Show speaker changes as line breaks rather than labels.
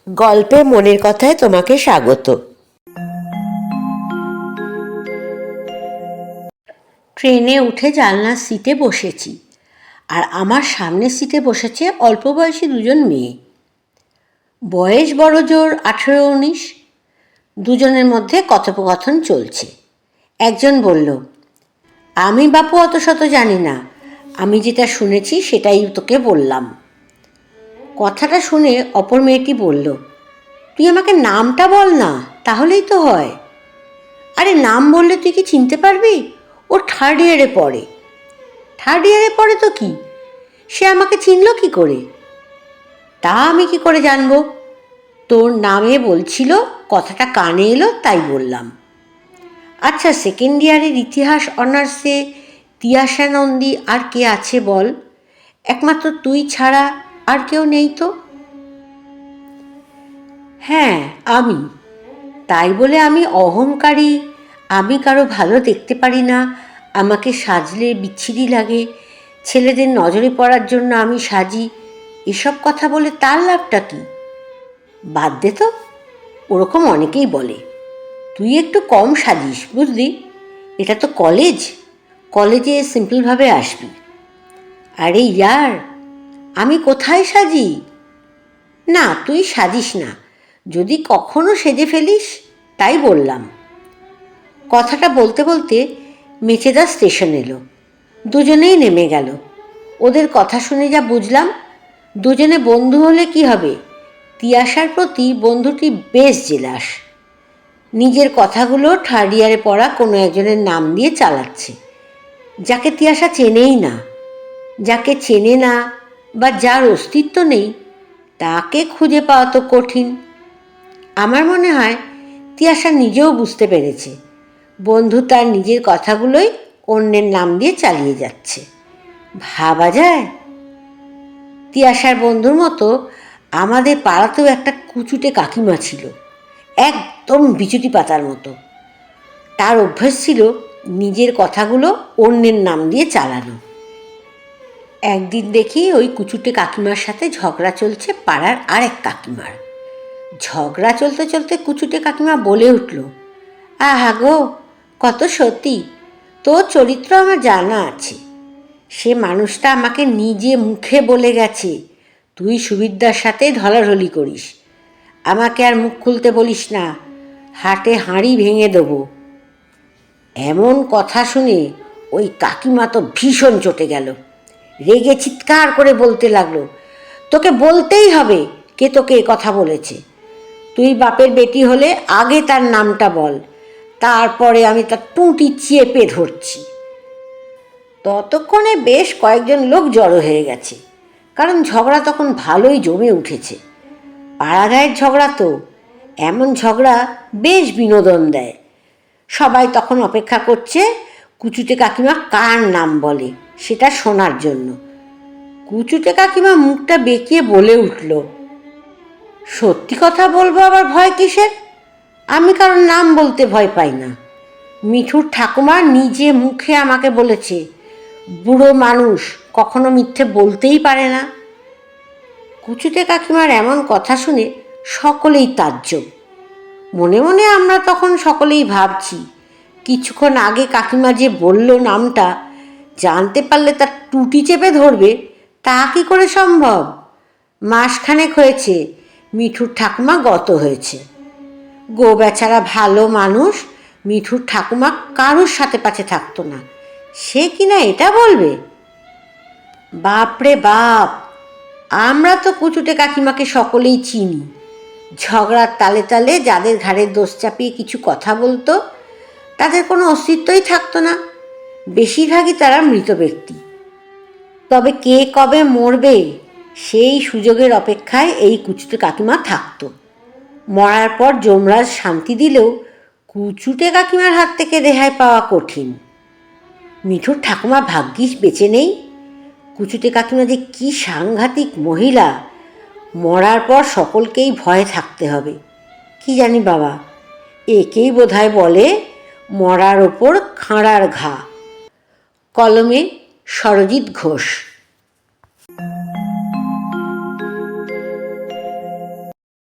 গল্পে মনের কথায় তোমাকে স্বাগত। ট্রেনে উঠে জানলার সিটে বসেছি, আর আমার সামনের সিটে বসেছে অল্প বয়সী দুজন মেয়ে। বয়স বড় জোর 18-19। দুজনের মধ্যে কথোপকথন চলছে। একজন বলল, আমি বাপু অত শত জানি না, আমি যেটা শুনেছি সেটাই তোকে বললাম। কথাটা শুনে অপর মেয়েটি বলল, তুই আমাকে নামটা বল না, তাহলেই তো হয়। আরে নাম বললে তুই কি চিনতে পারবি? ও 3rd ইয়ারে পড়ে। 3rd ইয়ারে পড়ে তো কি, সে আমাকে চিনল কি করে? তা আমি কি করে জানবো? তোর নামে বলছিল, কথাটা কানে এলো তাই বললাম। আচ্ছা, 2nd ইয়ারের ইতিহাস অনার্সে তিয়াশা নন্দী আর কে আছে বল? একমাত্র তুই ছাড়া আর কেউ নেই তো? হ্যাঁ, আমি। তাই বলে আমি অহংকারী, আমি কারো ভালো দেখতে পারি না, আমাকে সাজলে বিচ্ছিরি লাগে, ছেলেদের নজরে পড়ার জন্য আমি সাজি, এসব কথা বলে তার লাভটা কি? বাদ দে তো, ওরকম অনেকেই বলে। তুই একটু কম সাজিস, বুঝলি? এটা তো কলেজ, কলেজে সিম্পলভাবে আসবি। আরে ইয়ার, আমি কোথায় সাজি? না, তুই সাজিস না, যদি কখনো সেজে ফেলিস, তাই বললাম। কথাটা বলতে বলতে মেচেদা স্টেশন এলো। দুজনেই নেমে গেল। ওদের কথা শুনে যা বুঝলাম, দুজনে বন্ধু হলে কি হবে, তিয়াশার প্রতি বন্ধুটি বেশ জেলাস। নিজের কথাগুলো 3rd ইয়ারে পড়া কোনো একজনের নাম দিয়ে চালাচ্ছে, যাকে তিয়াশা চেনেই না। যাকে চেনে না বা যার অস্তিত্ব নেই, তাকে খুঁজে পাওয়া তো কঠিন। আমার মনে হয় তিয়াশা নিজেও বুঝতে পেরেছে, বন্ধু তার নিজের কথাগুলোই অন্যের নাম দিয়ে চালিয়ে যাচ্ছে। ভাবা যায়? তিয়াশার বন্ধুর মতো আমাদের পাড়াতেও একটা কুচুটে কাকিমা ছিল, একদম বিচুটি পাতার মতো। তার অভ্যাস ছিল নিজের কথাগুলো অন্যের নাম দিয়ে চালানো। একদিন দেখি ওই কুচুটে কাকিমার সাথে ঝগড়া চলছে পাড়ার আরেক কাকিমার। ঝগড়া চলতে চলতে কুচুটে কাকিমা বলে উঠল, আহা গো, কত সত্যি, তোর চরিত্র আমার জানা আছে। সে মানুষটা আমাকে নিজে মুখে বলে গেছে, তুই সুবিদ্যার সাথে ঢলাঢলি করিস, আমাকে আর মুখ খুলতে বলিস না, হাটে হাঁড়ি ভেঙে দেবো। এমন কথা শুনে ওই কাকিমা তো ভীষণ চটে গেল। রেগে চিৎকার করে বলতে লাগলো, তোকে বলতেই হবে কে তোকে এ কথা বলেছে। তুই বাপের বেটি হলে আগে তার নামটা বল, তারপরে আমি তার টুঁটি চেপে ধরছি। ততক্ষণে বেশ কয়েকজন লোক জড়ো হয়ে গেছে, কারণ ঝগড়া তখন ভালোই জমে উঠেছে। পাড়াগাঁয়ের ঝগড়া তো, এমন ঝগড়া বেশ বিনোদন দেয়। সবাই তখন অপেক্ষা করছে কুচুটে কাকিমা কার নাম বলে সেটা শোনার জন্য। কুচুটে কাকিমা মুখটা বেঁকিয়ে বলে উঠল, সত্যি কথা বলবো আবার ভয় কিসের? আমি কারোর নাম বলতে ভয় পাই না। মিঠুর ঠাকুমা নিজে মুখে আমাকে বলেছে, বুড়ো মানুষ কখনো মিথ্যে বলতেই পারে না। কুচুটে কাকিমার এমন কথা শুনে সকলেই তাজ্জব। মনে মনে আমরা তখন সকলেই ভাবছি, কিছুক্ষণ আগে কাকিমা যে বলল নামটা, জানতে পারলে তার টুটি চেপে ধরবে, তা কি করে সম্ভব? মাসখানেক হয়েছে মিঠুর ঠাকুমা গত হয়েছে। গো বেচারা ভালো মানুষ, মিঠুর ঠাকুমা কারোর সাথে পাছে থাকতো না, সে কিনা এটা বলবে? বাপরে বাপ, আমরা তো কুচুটে কাকিমাকে সকলেই চিনি। ঝগড়ার তালে তালে যাদের ঘাড়ের দোষ চাপিয়ে কিছু কথা বলতো, তাদের কোনো অস্তিত্বই থাকতো না। বেশিরভাগই তারা মৃত ব্যক্তি। তবে কে কবে মরবে সেই সুযোগের অপেক্ষায় এই কুচুটে কাকিমা থাকতো। মরার পর যমরাজ শান্তি দিলেও কুচুটে কাকিমার হাত থেকে রেহাই পাওয়া কঠিন। মিঠুর ঠাকুমা ভাগ্যিস বেঁচে নেই। কুচুটে কাকিমা যে কী সাংঘাতিক মহিলা, মরার পর সকলকেই ভয়ে থাকতে হবে। কি জানি বাবা, একেই বোধহয় বলে মরার ওপর খাঁড়ার ঘা। কলমে সরজিৎ ঘোষ।